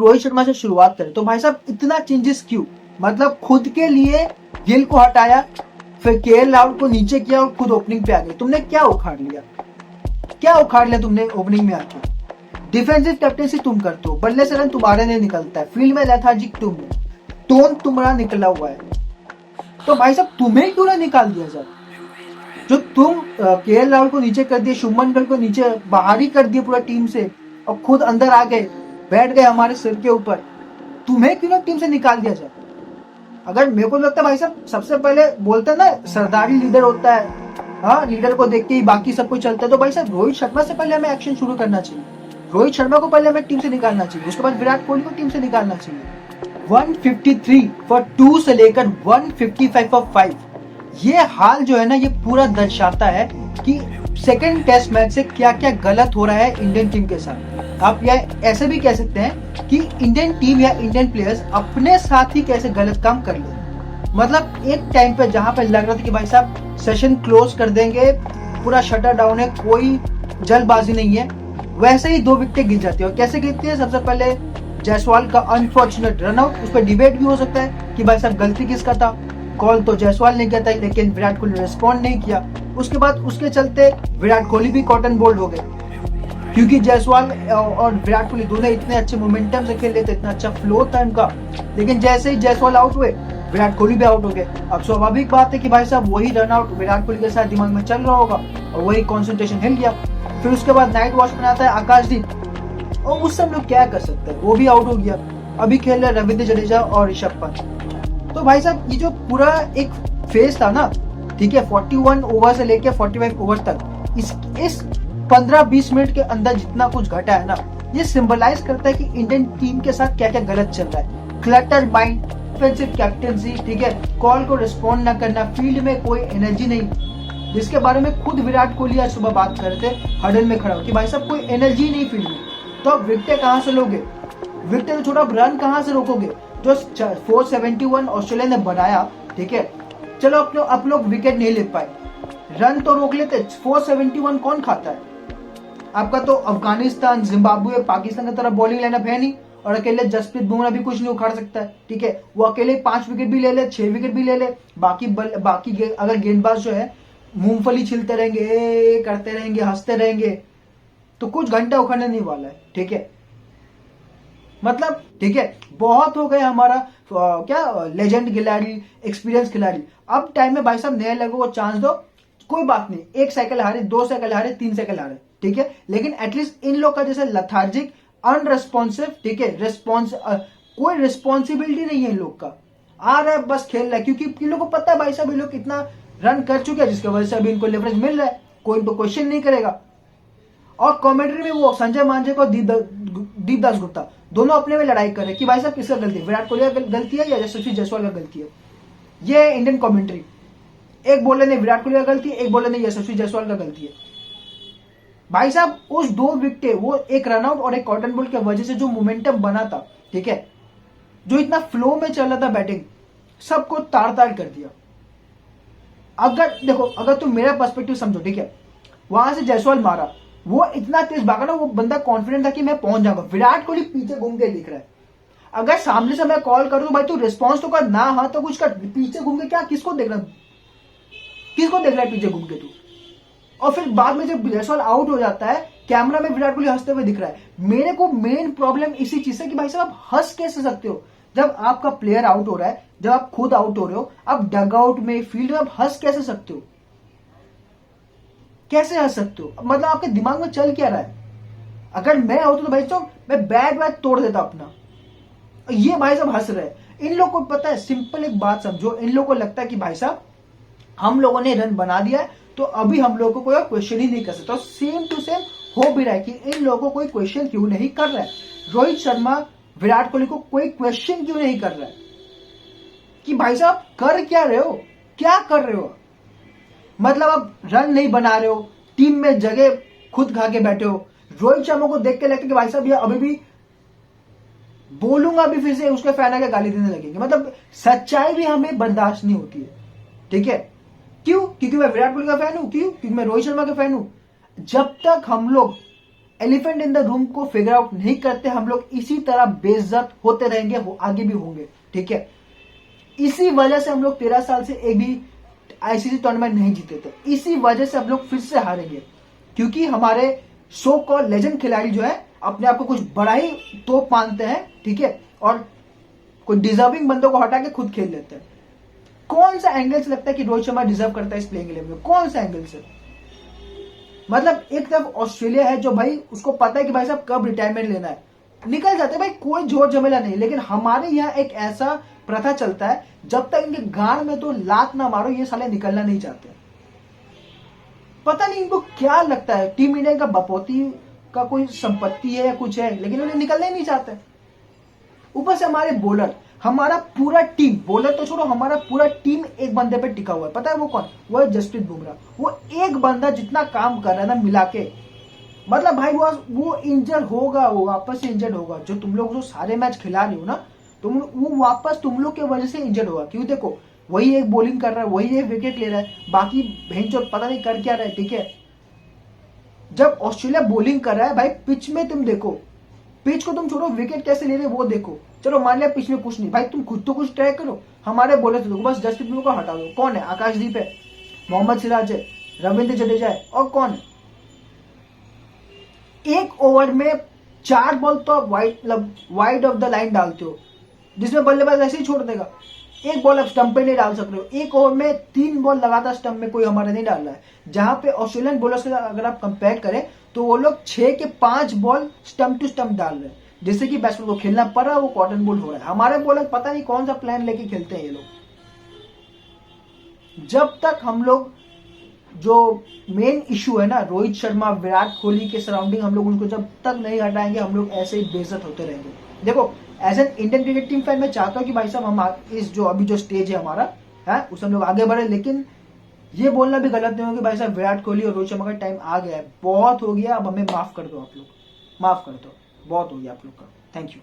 रोहित शर्मा से शुरुआत करें तो भाई साहब इतना चेंजेस क्यों? मतलब खुद के लिए गिल को हटाया, फिर केएल राहुल को नीचे किया और खुद ओपनिंग पे आ गए। तुमने क्या उखाड़ लिया? क्या उखाड़ लिया तुमने ओपनिंग में आके? डिफेंसिव कैप्टेंसी तुम करते हो, बल्ले से रन तुम्हारे नहीं निकलता है, फील्ड में लेथार्जिक तुम हो, टोन तुम्हारा निकला हुआ है। तो भाई साहब तुम्हें क्यों ना निकाल दिया जाए? जो तुम केएल राहुल को नीचे कर दिए, शुभमन गिल को नीचे बाहर ही कर दिए पूरा टीम से, और खुद अंदर आ गए, बैठ गए हमारे सिर के ऊपर, तुम्हें क्यों ना टीम से निकाल दिया जाए? अगर मेरे को लगता है भाई साहब, सबसे पहले बोलते हैं ना सरदारी लीडर होता है, हाँ लीडर को देख के ही बाकी सब कुछ चलता है। तो भाई साहब रोहित शर्मा से पहले हमें एक्शन शुरू करना चाहिए, रोहित शर्मा को पहले हमें टीम से निकालना चाहिए, उसके बाद विराट कोहली को टीम से निकालना चाहिए। 153 फॉर 2 से लेकर 155 फॉर 5, ये हाल जो है ना, ये पूरा दर्शाता है कि सेकंड टेस्ट मैच से क्या क्या गलत हो रहा है इंडियन टीम के साथ। आप यह ऐसे भी कह सकते हैं कि इंडियन टीम या इंडियन प्लेयर्स अपने साथ ही कैसे गलत काम कर ले। मतलब एक टाइम पे जहां पे लग रहा था कि भाई साहब सेशन क्लोज कर देंगे, पूरा शटर डाउन है, कोई जल्दबाजी नहीं है, वैसे ही 2 विकेटें गिर जाती है। और कैसे गिरती है? सबसे पहले जायसवाल का अनफॉर्चुनेट रनआउट, उस पर डिबेट भी हो सकता है कि भाई साहब गलती किसका था, कॉल तो जायसवाल ने किया था, लेकिन विराट कोहली ने रिस्पॉन्ड नहीं किया। उसके बाद उसके चलते विराट कोहली भी कॉटन बोल्ड हो गए, क्योंकि जायसवाल और विराट कोहली दोनों इतने अच्छे मोमेंटम से खेल रहे थे, इतना अच्छा फ्लो था इनका, लेकिन जैसे ही जायसवाल आउट हुए विराट कोहली भी आउट हो गए। अब स्वाभाविक बात है कि भाई साहब वही रन आउट विराट कोहली के साथ दिमाग में चल रहा होगा और वही कॉन्सेंट्रेशन हिल गया। फिर उसके बाद नाइट वॉचमैन आता है आकाशदीप, और उससे हम लोग क्या कर सकते हैं, वो भी आउट हो गया। अभी खेल रहे रविंद्र जडेजा और ऋषभ पंत। तो भाई साहब ये जो पूरा एक फेज था ना, ठीक है, 41 ओवर से लेके 45 ओवर तक, इस 15-20 मिनट के अंदर जितना कुछ घटा है ना, ये सिंबलाइज करता है कि इंडियन टीम के साथ क्या क्या गलत चल रहा है। क्लटर माइंड, डिफेंसिव कैप्टेंसी, ठीक है, कॉल को रिस्पॉन्ड ना करना, फील्ड में कोई एनर्जी नहीं, जिसके बारे में खुद विराट कोहली आज सुबह बात कर रहे थे हडल में खड़ा हो कि भाई साहब कोई एनर्जी नहीं फील्ड में। तो अब विकेट कहां से लोगे? विकेट तो छोटा, रन कहां से रोकोगे? जो 471 ऑस्ट्रेलिया ने बनाया, ठीक है, चलो आप लोग विकेट नहीं ले पाए, रन तो रोक लेते। 471 कौन खाता है? आपका तो अफगानिस्तान, जिम्बाब्वे, पाकिस्तान की तरह बॉलिंग लाइनअप है नहीं, और अकेले जसप्रीत बुमराह भी कुछ नहीं उखाड़ सकता है, ठीक है, वो अकेले 5 विकेट भी ले ले, 6 विकेट भी ले ले, बाकी अगर गेंदबाज जो है मूंगफली छिलते रहेंगे, करते रहेंगे, हंसते रहेंगे, तो कुछ घंटा उखाड़ने नहीं वाला है, ठीक है। मतलब ठीक है, बहुत हो गए हमारा क्या लेजेंड खिलाड़ी, एक्सपीरियंस खिलाड़ी, अब टाइम में भाई साहब नए लोगों को चांस दो। कोई बात नहीं, 1 साइकिल हारे, 2 साइकिल हारे, 3 साइकिल हारे, ठीक है, लेकिन एटलीस्ट इन लोग का जैसे लथार्जिक, अनरेस्पॉन्सिव, ठीक है, कोई रिस्पॉन्सिबिलिटी नहीं है इन लोग का, आ रहा है बस खेल रहा है, क्योंकि इन लोग को पता है भाई साहब ये लोग कितना रन कर चुके हैं, जिसकी वजह से अभी इनको लेवरेज मिल रहा है, कोई इनको क्वेश्चन नहीं करेगा। और कमेंट्री में वो संजय मांझे को दीपदास गुप्ता दोनों अपने में लड़ाई कर रहे कि भाई साहब किसका गलती है, विराट कोहली का गलती है या यशस्वी जायसवाल का गलती है। ये इंडियन कमेंट्री, एक बोले नहीं विराट कोहली का गलती है, एक बोले नहीं यशस्वी जायसवाल का गलती है। भाई साहब उस 2 विकेट, वो एक रनआउट और एक कॉटन बॉल की वजह से जो मोमेंटम बना था, ठीक है, जो इतना फ्लो में चल रहा था बैटिंग, सबको ताड़ ताड़ कर दिया। अगर देखो, अगर तुम मेरा पर्सपेक्टिव समझो, ठीक है, वहां से जायसवाल मारा, वो इतना तेज भागा ना, वो बंदा कॉन्फिडेंट था कि मैं पहुंच जाऊंगा, विराट कोहली पीछे घूम के दिख रहा है। अगर सामने से मैं कॉल करूं तो भाई तू रिस्पॉन्स तो कर ना, हाँ तो कुछ कर, पीछे घूम के क्या, किसको देख रहा है पीछे घूम के तू? और फिर बाद में जब जायसवाल आउट हो जाता है, कैमरा में विराट कोहली हंसते हुए दिख रहा है। मेरे को मेन प्रॉब्लम इसी चीज से कि भाई साहब आप हंस कैसे सकते हो जब आपका प्लेयर आउट हो रहा है, जब आप खुद आउट हो रहे हो, आप डग आउट में, फील्ड में आप हंस कैसे सकते हो? कैसे हंस सकते हो? मतलब आपके दिमाग में चल क्या रहा है? अगर मैं आउट तो भाई साहब मैं बैट तोड़ देता अपना। ये भाई साहब हंस रहे हैं। इन लोगों को पता है, सिंपल एक बात समझो, इन लोगों को लगता है कि भाई साहब हम लोगों ने रन बना दिया है, तो अभी हम लोगों को कोई क्वेश्चन ही नहीं कर सकता। सेम टू सेम हो भी रहा है कि इन लोगों को कोई क्वेश्चन क्यों नहीं कर रहा है। रोहित शर्मा विराट कोहली को कोई क्वेश्चन क्यों नहीं कर रहा है कि भाई साहब कर क्या रहे हो, क्या कर रहे हो? मतलब आप रन नहीं बना रहे हो, टीम में जगह खुद खा के बैठे हो। रोहित शर्मा को देख के लगता है कि भाई साहब ये अभी भी बोलूंगा, अभी फिर से उसके फैन आके गाली देने लगेंगे। मतलब सच्चाई भी हमें बर्दाश्त नहीं होती है, ठीक है। क्यों? क्योंकि मैं विराट कोहली का फैन हूं। क्यों? क्योंकि मैं रोहित शर्मा का फैन हूं। जब तक हम लोग एलिफेंट इन द रूम को फिगर आउट नहीं करते हम लोग इसी तरह बेइज्जत होते रहेंगे, आगे भी होंगे, ठीक है। इसी वजह से हम लोग 13 साल से एक भी आईसीसी टूर्नामेंट नहीं जीते थे, इसी वजह से हम लोग फिर से हारेंगे, क्योंकि हमारे सो कॉल लेजेंड खिलाड़ी जो है अपने आप को कुछ बड़ा ही तोप मानते हैं, ठीक है, और कोई डिजर्विंग बंदों को हटा के खुद खेल लेते हैं। कौन सा एंगल से लगता है कि रोहित शर्मा डिजर्व करता है इस प्लेइंग 11 में? कौन सा एंगल से? मतलब एक तरफ ऑस्ट्रेलिया है जो भाई उसको पता है कि भाई साहब कब रिटायरमेंट लेना है, निकल जाते हैं भाई, कोई जोर जमेला नहीं। लेकिन हमारे यहाँ एक ऐसा प्रथा चलता है, जब तक इनके गांड में तो लात ना मारो ये साले निकलना नहीं चाहते। पता नहीं इनको क्या लगता है, टीम इंडिया का बपौती का कोई संपत्ति है या कुछ है, लेकिन उन्हें निकलना ही नहीं चाहते। ऊपर से हमारे बॉलर, हमारा पूरा टीम, बॉलर तो छोड़ो, हमारा पूरा टीम एक बंदे पे टिका हुआ है। पता है वो कौन? वो है जसप्रीत बुमराह। वो एक बंदा जितना काम कर रहा है ना मिला के, मतलब भाई वो इंजर होगा, वो वापस से इंजर्ड होगा। जो तुम लोग जो सारे मैच खिला रहे हो ना, वो वापस तुम लोग के वजह से इंजर्ड होगा। क्यों? देखो वही एक बॉलिंग कर रहा है, वही एक विकेट ले रहा है, बाकी भैंचोद पता नहीं कर क्या रहा है, ठीक है। जब ऑस्ट्रेलिया बॉलिंग कर रहा है भाई, पिच में तुम देखो, पिच को तुम छोड़ो, विकेट कैसे ले रहे वो देखो। चलो मान लिया पिच में कुछ नहीं, भाई तुम खुद तो कुछ ट्राई करो। हमारे बॉलर देखो, बस जसप्रीत बुमराह को हटा दो। कौन है? आकाशदीप है, मोहम्मद सिराज है, रविंद्र जडेजा है, और कौन है? एक ओवर में 4 बॉल तो आप वाइड ऑफ द लाइन डालते हो, जिसमें बल्लेबाज ऐसे ही छोड़ देगा। एक बॉल आप स्टंप पे नहीं डाल सकते हो। एक ओवर में 3 बॉल लगातार स्टंप में कोई हमारा नहीं डाल रहा है। जहां पे ऑस्ट्रेलियन बॉलर्स के अगर आप कंपेयर करें तो वो लोग 6 के 5 बॉल स्टंप टू स्टंप डाल रहे हैं, जिससे कि बैट्समैन को खेलना पड़ रहा है, वो कॉटन बॉल हो रहा है। हमारे बॉलर पता नहीं कौन सा प्लान लेके खेलते हैं ये लोग। जब तक हम लोग जो मेन इशू है ना रोहित शर्मा, विराट कोहली के सराउंडिंग, हम लोग उनको जब तक नहीं हटाएंगे हम लोग ऐसे ही बेइज्जत होते रहेंगे। देखो as an Indian cricket team fan मैं चाहता हूँ कि भाई साहब हम इस जो अभी जो स्टेज है हमारा है उस हम लोग आगे बढ़े, लेकिन ये बोलना भी गलत नहीं हो कि भाई साहब विराट कोहली और रोहित शर्मा का टाइम आ गया है, बहुत हो गया, अब हमें माफ कर दो, आप लोग माफ कर दो, बहुत हो गया आप लोग का। Thank you.